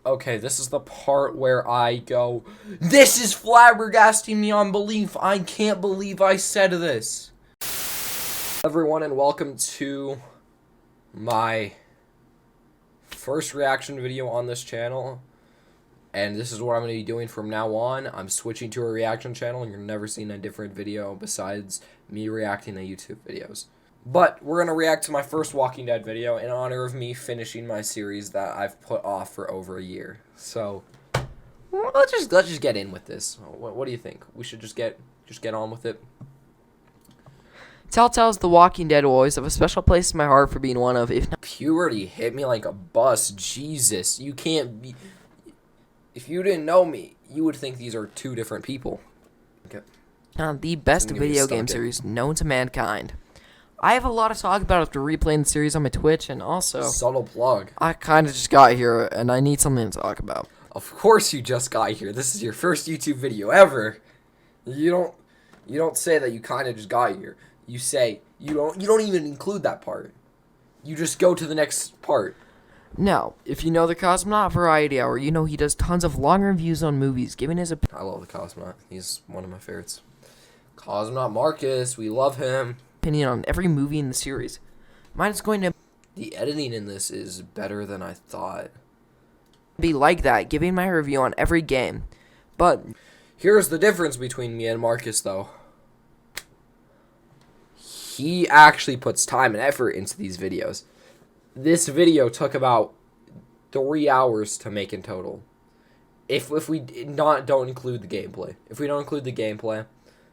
Okay, this is the part where I go, this is flabbergasting me on belief. I can't believe I said this. Everyone, and welcome to my first reaction video on this channel. And this is what I'm going to be doing from now on. I'm switching to a reaction channel, and you're never seeing a different video besides me reacting to YouTube videos. But we're going to react to my first Walking Dead video in honor of me finishing my series that I've put off for over a year. So, let's just get in with this. What do you think? We should just get on with it. Telltale's The Walking Dead will always have a special place in my heart for being one of, if not... Puberty hit me like a bus. Jesus, you can't be... If you didn't know me, you would think these are two different people. Okay. The best video game series known to mankind. I have a lot to talk about after replaying the series on my Twitch, and also... Subtle plug. I kind of just got here, and I need something to talk about. Of course you just got here. This is your first YouTube video ever. You don't say that you kind of just got here. You say you don't even include that part. You just go to the next part. Now, if you know the Cosmonaut Variety Hour, you know he does tons of long reviews on movies, giving his opinion. I love the Cosmonaut. He's one of my favorites. Cosmonaut Marcus, we love him. On every movie in the series. Mine is going to The editing in this is better than I thought. be like that, giving my review on every game. But here's the difference between me and Marcus, though. He actually puts time and effort into these videos. This video took about 3 hours to make in total. If we don't include the gameplay. If we don't include the gameplay,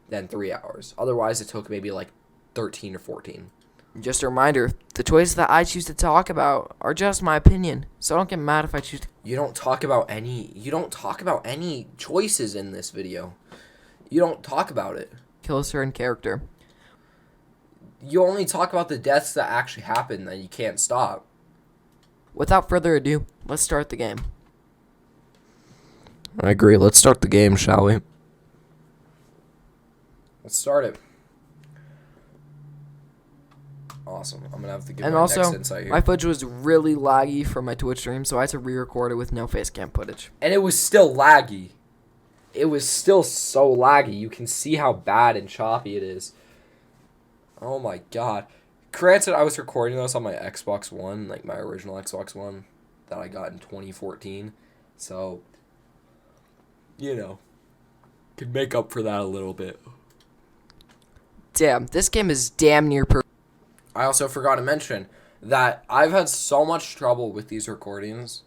then 3 hours. Otherwise, it took maybe like 13 or 14. just a reminder, the choices that I choose to talk about are just my opinion, so don't get mad if I choose to... You don't talk about any choices in this video. You don't talk about it. kill a certain character. You only talk about the deaths that actually happen that you can't stop. Without further ado, let's start the game. I agree. Let's start the game, shall we? Let's start it. Awesome. I'm gonna have to give And my also, next insight here. my footage was really laggy for my Twitch stream, so I had to re-record it with no face cam footage. And it was still laggy. It was still so laggy. You can see how bad and choppy it is. Oh my god. Granted, I was recording this on my Xbox One, like my original Xbox One that I got in 2014. So, you know, could make up for that a little bit. Damn, this game is damn near perfect. I also forgot to mention that I've had so much trouble with these recordings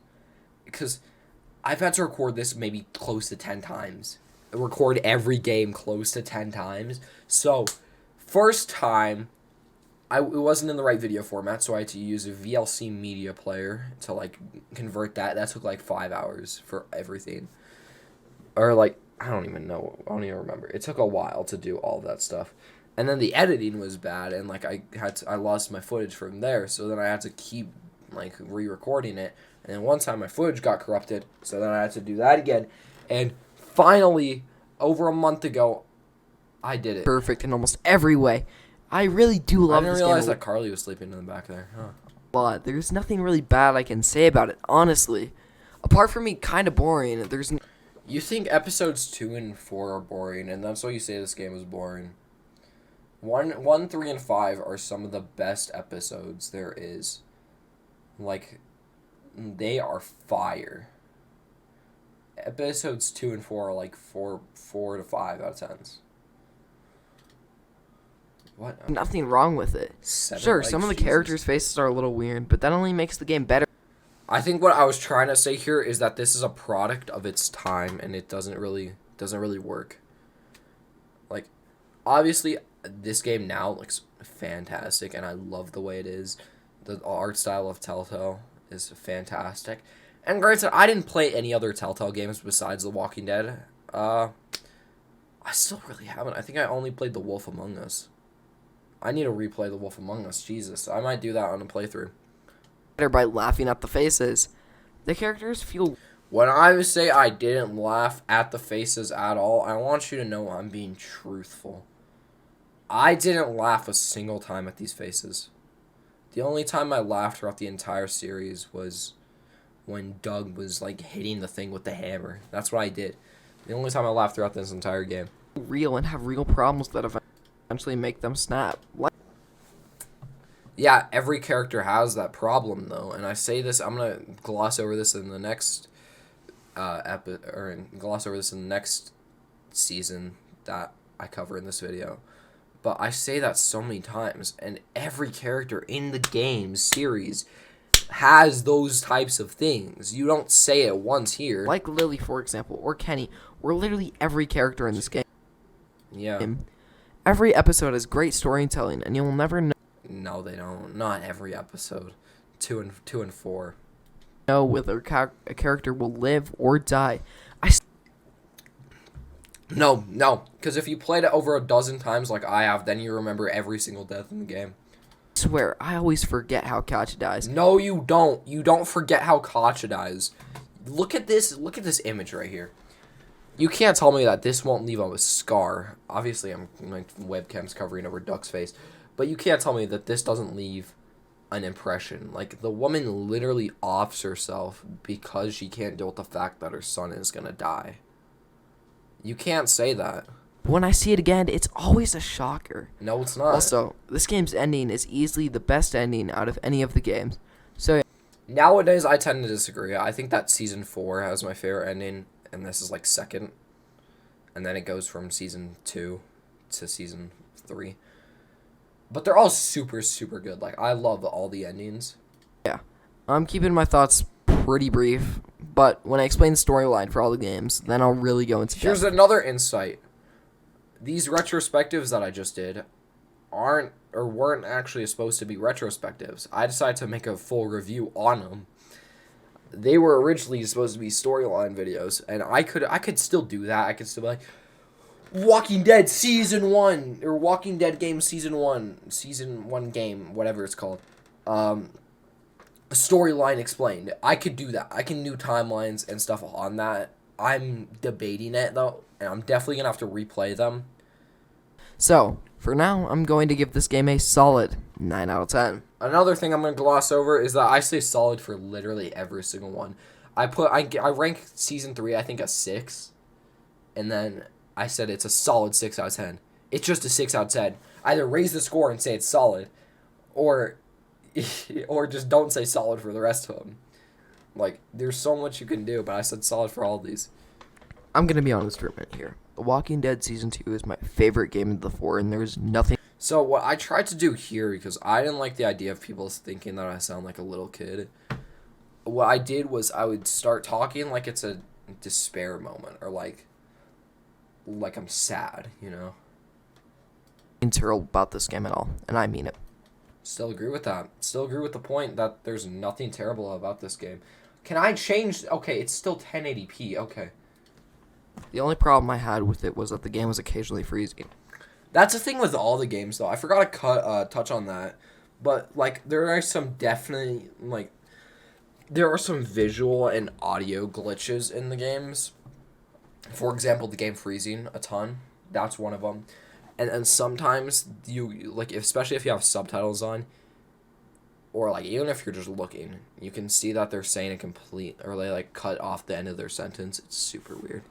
because I've had to record this maybe close to 10 times. Record every game close to 10 times. So, first time, it wasn't in the right video format, so I had to use a VLC media player to, like, convert that. That took, like, 5 hours for everything. Or, like, I don't even know. I don't even remember. It took a while to do all of that stuff. And then the editing was bad, and, like, I lost my footage from there, so then I had to keep, like, re-recording it. And then one time my footage got corrupted, so then I had to do that again. And finally, over a month ago, I did it. Perfect in almost every way. I really do love this I didn't game realize that Carly was sleeping in the back there. Huh. But there's nothing really bad I can say about it, honestly. Apart from me kind of boring, there's... You think episodes 2 and 4 are boring, and that's why you say this game is boring. 1, 3, and 5 are some of the best episodes there is. Like, they are fire. Episodes 2 and 4 are like 4 to 5 out of 10s. What? Nothing wrong with it. Sure, some of the characters' faces are a little weird, but that only makes the game better. I think what I was trying to say here is that this is a product of its time, and it doesn't really work. Like, obviously, this game now looks fantastic, and I love the way it is. The art style of Telltale is fantastic. And granted, I didn't play any other Telltale games besides The Walking Dead. I still really haven't. I think I only played The Wolf Among Us. I need to replay The Wolf Among Us. Jesus, I might do that on a playthrough. By laughing at the faces. The characters feel... When I say I didn't laugh at the faces at all, I want you to know I'm being truthful. I didn't laugh a single time at these faces. The only time I laughed throughout the entire series was when Doug was like hitting the thing with the hammer. That's what I did. The only time I laughed throughout this entire game. Real and have real problems that eventually make them snap. Yeah, every character has that problem though, and I say this. I'm gonna gloss over this in the next gloss over this in the next season that I cover in this video. But I say that so many times, and every character in the game series has those types of things. You don't say it once here. Like Lily, for example, or Kenny, or literally every character in this game. Yeah. Every episode has great storytelling, and you'll never No, they don't. Not every episode. 2 and 4. know whether a character will live or die. No, because if you played it over a dozen times like I have, then you remember every single death in the game. Swear, I always forget how Kachi dies. No, you don't. You don't forget how Kacha dies. Look at this image right here. You can't tell me that this won't leave a scar. Obviously, my webcam's covering over Duck's face, but you can't tell me that this doesn't leave an impression. Like, the woman literally offs herself because she can't deal with the fact that her son is gonna die. You can't say that. When I see it again, it's always a shocker. No, it's not. Also, this game's ending is easily the best ending out of any of the games. So, yeah. Nowadays, I tend to disagree. I think that Season 4 has my favorite ending, and this is, like, second. And then it goes from Season 2 to Season 3. But they're all super, super good. Like, I love all the endings. Yeah. I'm keeping my thoughts pretty brief, but when I explain the storyline for all the games, then I'll really go into depth. Here's another insight. These retrospectives that I just did aren't or weren't actually supposed to be retrospectives. I decided to make a full review on them. They were originally supposed to be storyline videos, and I could still do that. I could still be like, Walking Dead Season 1, or Walking Dead Game Season 1 game, whatever it's called. A storyline explained. I could do that. I can do timelines and stuff on that. I'm debating it, though, and I'm definitely going to have to replay them. So, for now, I'm going to give this game a solid 9 out of 10. Another thing I'm going to gloss over is that I say solid for literally every single one. I rank Season 3, I think, a 6, and then I said it's a solid 6 out of 10. It's just a 6 out of 10. Either raise the score and say it's solid, or just don't say solid for the rest of them. Like, there's so much you can do, but I said solid for all of these. I'm going to be honest for a minute here. The Walking Dead Season 2 is my favorite game of the 4, and there's nothing... So, what I tried to do here, because I didn't like the idea of people thinking that I sound like a little kid, what I did was I would start talking like it's a despair moment, or like I'm sad, you know? ...terrible about this game at all, and I mean it. Still agree with that. Still agree with the point that there's nothing terrible about this game. Can I change... Okay, it's still 1080p. Okay. The only problem I had with it was that the game was occasionally freezing. That's the thing with all the games, though. I forgot to touch on that. But, like, there are some definitely, like... There are some visual and audio glitches in the games. For example, the game freezing a ton. That's one of them. And sometimes you, like, especially if you have subtitles on, or, like, even if you're just looking, you can see that they're saying a complete, or they, like, cut off the end of their sentence. It's super weird.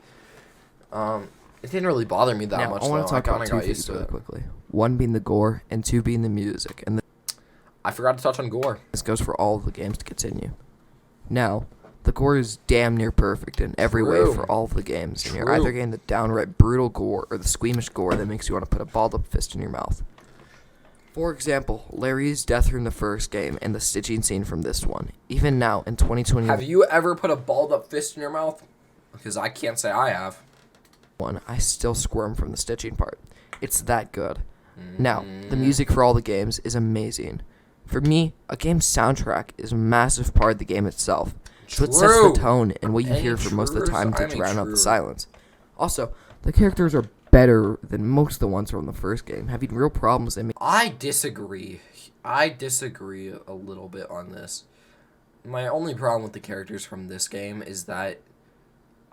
It didn't really bother me that much, I want to talk about two things really quickly. One being the gore, and two being the music. And I forgot to touch on gore. This goes for all of the games to continue. Now, the gore is damn near perfect in every way for all of the games. And you're either getting the downright brutal gore or the squeamish gore that makes you want to put a balled up fist in your mouth. For example, Larry's death from the first game and the stitching scene from this one. Even now, in 2021... Have you ever put a balled up fist in your mouth? Because I can't say I have. I still squirm from the stitching part. It's that good. Now, the music for all the games is amazing. For me, a game's soundtrack is a massive part of the game itself. So it sets the tone and what you hear for most of the time to drown out the silence. Also, the characters are better than most of the ones from the first game, having real problems. I disagree. I disagree a little bit on this. My only problem with the characters from this game is that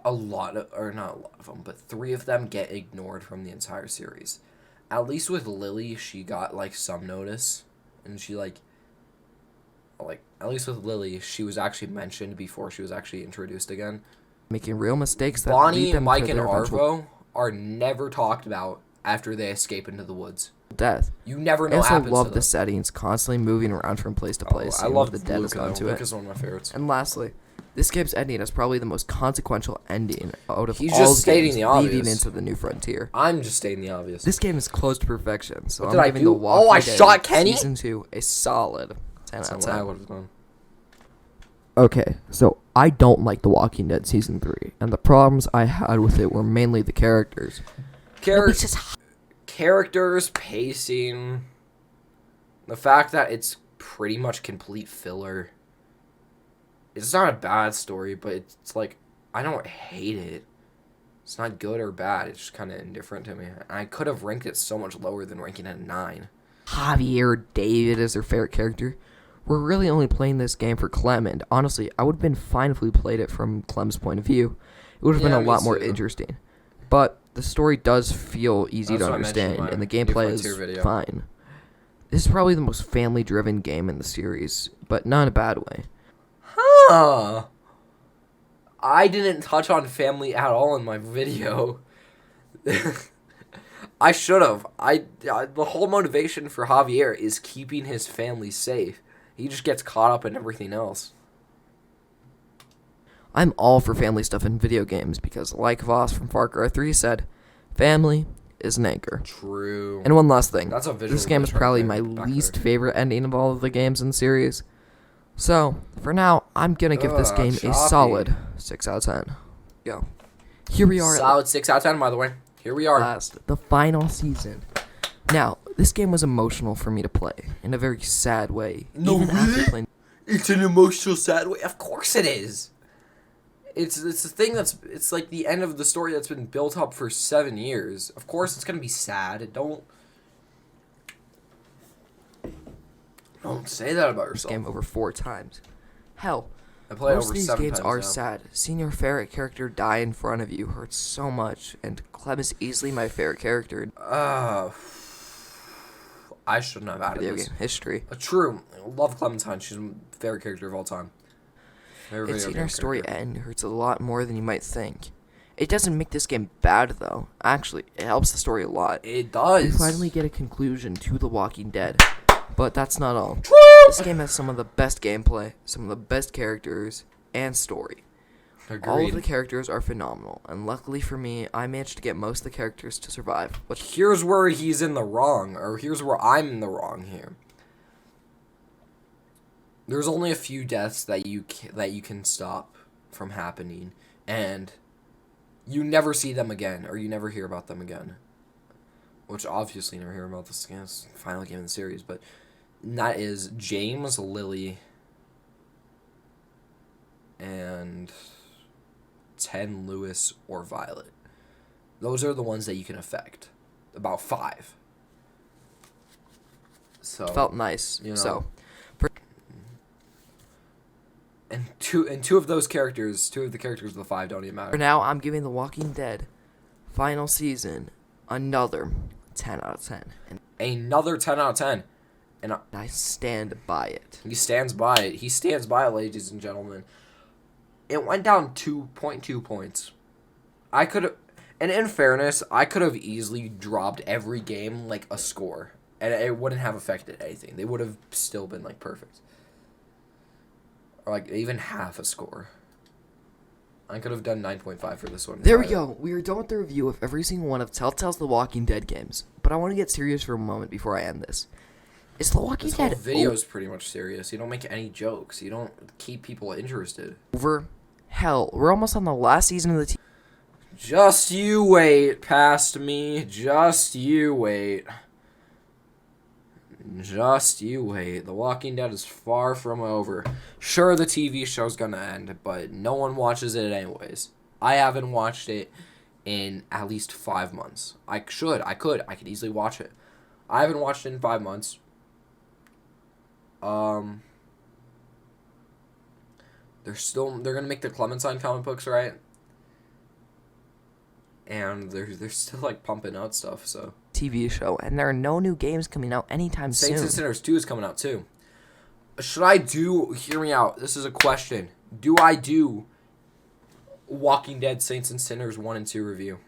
not a lot of them, but 3 of them get ignored from the entire series. At least with Lily, she got, like, some notice, and she, like, like at least with Lily, she was actually mentioned before she was actually introduced again. Making real mistakes that Bonnie, lead them Mike, to and their eventual Arvo are never talked about after they escape into the woods. death. You never I know what also happens love to the them. settings, constantly moving around from place to place. I seeing love what the dead has Luca. done to it. Luca's one of my favorites. And lastly, this game's ending is probably the most consequential ending out of He's all just the stating games the leading obvious. into the new frontier. I'm just stating the obvious. This game is close to perfection, so What I'm did I giving do? The Walking Oh, I Dead shot Kenny? Season 2 a solid 10 out of That's what I 10. would have done. Okay, so I don't like The Walking Dead Season 3, and the problems I had with it were mainly the characters. Characters, pacing, the fact that it's pretty much complete filler. It's not a bad story, but it's like, I don't hate it. It's not good or bad. It's just kind of indifferent to me. I could have ranked it so much lower than ranking it a 9. Javier David is their favorite character. We're really only playing this game for Clem, and honestly, I would have been fine if we played it from Clem's point of view. It would have Yeah, been a me lot more too. interesting. But the story does feel easy That's to what I mentioned in understand, my and the New gameplay is Frontier video. fine. This is probably the most family-driven game in the series, but not in a bad way. Huh. I didn't touch on family at all in my video. I should have. The whole motivation for Javier is keeping his family safe. He just gets caught up in everything else. I'm all for family stuff in video games because, like Voss from Far Cry 3 said, family is an anchor. True. And one last thing. That's a visual This game is glitch right probably there, my back least there. favorite ending of all of the games in the series. So, for now, I'm going to give this game a choppy. solid 6 out of 10. Go. Here we are at Solid 6 out of 10, by the way. Here we are. last, the final season. Now, this game was emotional for me to play in a very sad way. No, even after really? playing. It's an emotional, sad way. Of course it is. It's a thing it's like the end of the story that's been built up for 7 years. Of course it's gonna be sad. Don't say that about This yourself. game over 4 times. Hell, I played most over of these 7 games times are now. sad. Seeing your favorite character die in front of you hurts so much, and Clem is easily my favorite character in I shouldn't have added video this. game history. True. Love Clementine. She's my favorite character of all time. Favorite And video seeing game our story character. end hurts a lot more than you might think. It doesn't make this game bad, though. Actually, it helps the story a lot. It does. We finally get a conclusion to The Walking Dead. But that's not all. True. This game has some of the best gameplay, some of the best characters, and story. All of the Agreed. characters are phenomenal, and luckily for me, I managed to get most of the characters to survive. Which Here's where he's in the wrong, or here's where I'm in the wrong here. There's only a few deaths that you can stop from happening, and you never see them again, or you never hear about them again. Which obviously you never hear about this final game in the series, but that is James, Lily, and Ten, Lewis, or Violet. Those are the ones that you can affect. About 5. So felt nice. you know. So, and two of those characters, two of the characters of the 5 don't even for matter. now, I'm giving The Walking Dead final season another 10 out of 10. And Another 10 out of 10. And I stand by it. he stands by it. He stands by it, ladies and gentlemen. It went down 2.2 points. I could have, and in fairness, I could have easily dropped every game like a score, and it wouldn't have affected anything. They would have still been like perfect, or like even half a score. I could have done 9.5 for this one. There we go. We are done with the review of every single one of Telltale's The Walking Dead games. But I want to get serious for a moment before I end this. Is The Walking This whole Dead video is pretty much serious. You don't make any jokes. You don't keep people interested. over? Hell, we're almost on the last season of the TV. Just you wait, past me. Just you wait. Just you wait. The Walking Dead is far from over. Sure, the TV show's gonna end, but no one watches it anyways. I haven't watched it in at least 5 months. I could easily watch it. I haven't watched it in 5 months. They're gonna make the Clementine comic books, right? And they're still like pumping out stuff, so TV show, and there are no new games coming out anytime Saints soon. and Sinners 2 is coming out too. Should I do? Hear me out. This is a question. Do I do Walking Dead Saints and Sinners 1 and 2 review?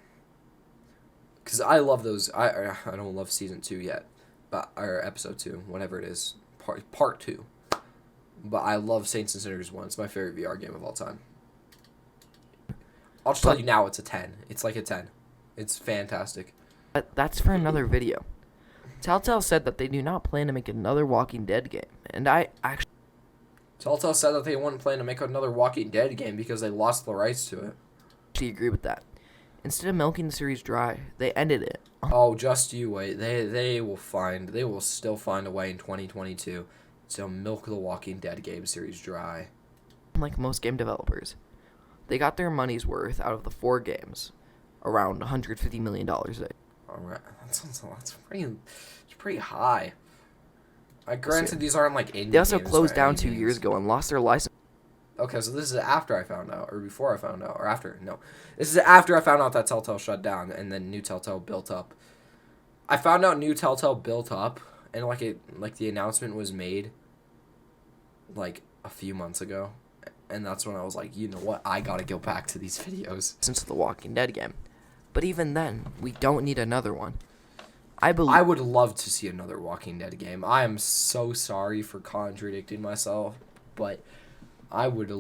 Because I love those. I don't love season 2 yet, but or episode 2, whatever it is, part 2. But I love Saints and Sinners 1. It's my favorite VR game of all time. I'll just tell you now, it's a 10. It's like a 10. It's fantastic. That's for another video. Telltale said that they do not plan to make another Walking Dead game, and I actually Telltale said that they wouldn't plan to make another Walking Dead game because they lost the rights to it. agree with that. Instead of milking the series dry, they ended it. Oh, just you wait. They will still find a way in 2022 to milk the Walking Dead game series dry. Like most game developers, they got their money's worth out of the 4 games, around $150 million. All right, that's pretty high. Granted, these aren't like indie They also games closed or down indie 2 games. years ago and lost their license. Okay, so this is after I found out, or before I found out, or after? No, this is after I found out that Telltale shut down, and then New Telltale built up. I found out New Telltale built up, and the announcement was made, like a few months ago, and that's when I was like, you know what, I gotta go back to these videos. Since the Walking Dead game, but even then, we don't need another one. I would love to see another Walking Dead game. I am so sorry for contradicting myself, but I would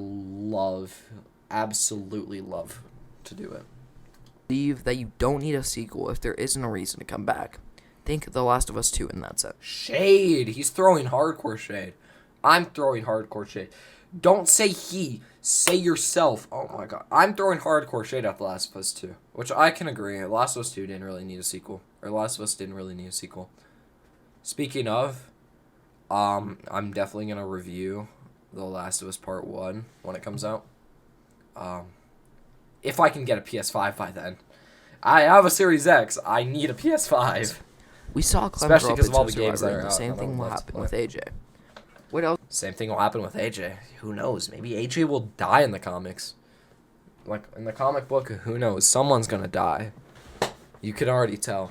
absolutely love to do it. believe that you don't need a sequel if there isn't a reason to come back. Think The Last of Us 2 in that sense. Shade. He's throwing hardcore shade. I'm throwing hardcore shade. Don't say he. Say yourself. Oh my god. I'm throwing hardcore shade at The Last of Us 2. Which I can agree. The Last of Us 2 didn't really need a sequel. Or The Last of Us didn't really need a sequel. Speaking of, I'm definitely going to review The Last of Us Part 1 when it comes out. If I can get a PS5 by then. I have a Series X. I need a PS5. We saw Clem Especially grow up because of all into the a games survivor, that and are the out same that I thing would will love to happen play. with AJ. What else? Same thing will happen with AJ. Who knows? Maybe AJ will die in the comics. Like, in the comic book, who knows? Someone's gonna die. You can already tell.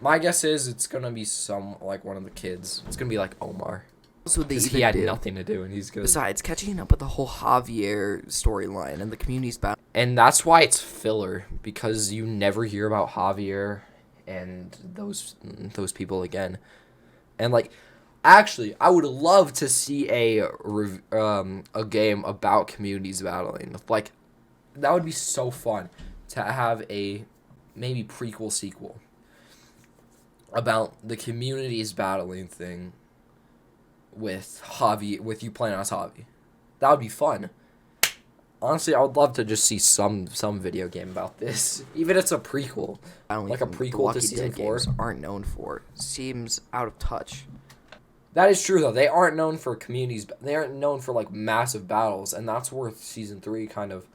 My guess is it's gonna be one of the kids. It's gonna be like Omar. Also, they Because even he had did. nothing to do, and he's good. Besides, catching up with the whole Javier storyline and the community's battle. And that's why it's filler, because you never hear about Javier and those people again. And actually, I would love to see a game about communities battling. Like, that would be so fun to have a maybe prequel sequel about the communities battling thing with Javi, with you playing as Javi. That would be fun. Honestly, I would love to just see some video game about this, even if it's a prequel, like a The prequel to Walking season Dead 4. games aren't known for. Seems out of touch. That is true, though. They aren't known for communities. They aren't known for massive battles, and that's where season 3 kind of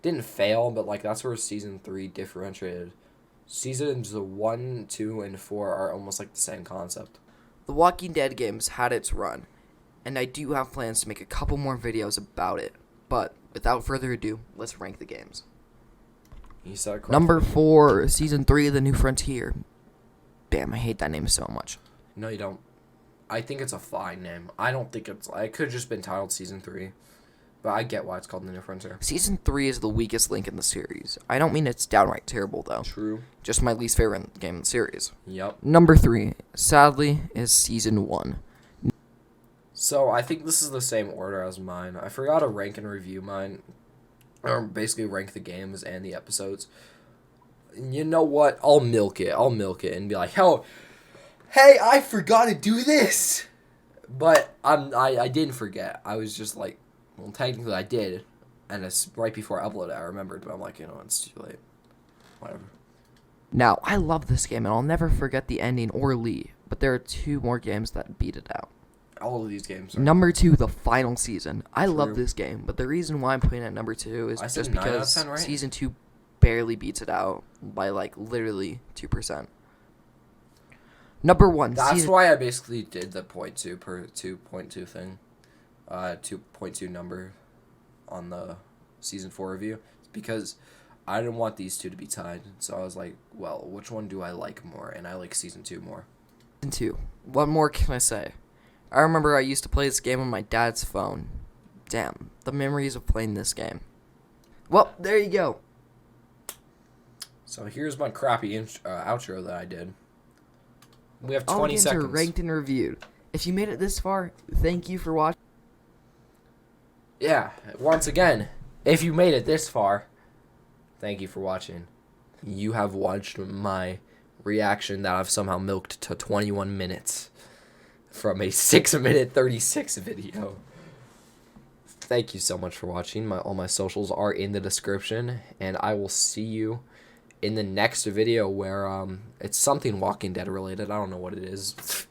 didn't fail, but that's where season 3 differentiated. Seasons 1, 2, and 4 are almost the same concept. The Walking Dead games had its run, and I do have plans to make a couple more videos about it. But without further ado, let's rank the games. You said it correctly. Number 4, Season 3 of The New Frontier. Damn, I hate that name so much. No, you don't. I think it's a fine name. I don't think it could have just been titled Season 3. But I get why it's called The New Frontier. Season 3 is the weakest link in the series. I don't mean it's downright terrible, though. True. Just my least favorite game in the series. Yep. Number 3, sadly, is Season 1. So, I think this is the same order as mine. I forgot to rank and review mine. Or basically rank the games and the episodes. You know what? I'll milk it. And be like, hey, I forgot to do this! But I didn't forget. I was just well, technically I did. And it's right before I uploaded, I remembered. But I'm it's too late. Whatever. Now, I love this game, and I'll never forget the ending or Lee. But there are 2 more games that beat it out. All of these games are... Number 2, the final season. I love True. this game, but the reason why I'm putting it at number 2 is I said just 9 out of because 10, right? Season 2 barely beats it out by, literally 2%. Number 1, That's season... why I basically did the 0.2 per 2.2 thing. 2.2 number on the Season 4 review. It's because I didn't want these two to be tied. So I was like, well, which one do I like more? And I like Season 2 more. Season 2. What more can I say? I remember I used to play this game on my dad's phone. Damn, the memories of playing this game. Well, there you go. So here's my crappy outro that I did. We have All 20 games seconds. are ranked and reviewed. If you made it this far, thank you for watching. Yeah, once again, if you made it this far, thank you for watching. You have watched my reaction that I've somehow milked to 21 minutes from a 6-minute 36 video. Thank you so much for watching. All my socials are in the description, and I will see you in the next video where it's something Walking Dead related. I don't know what it is.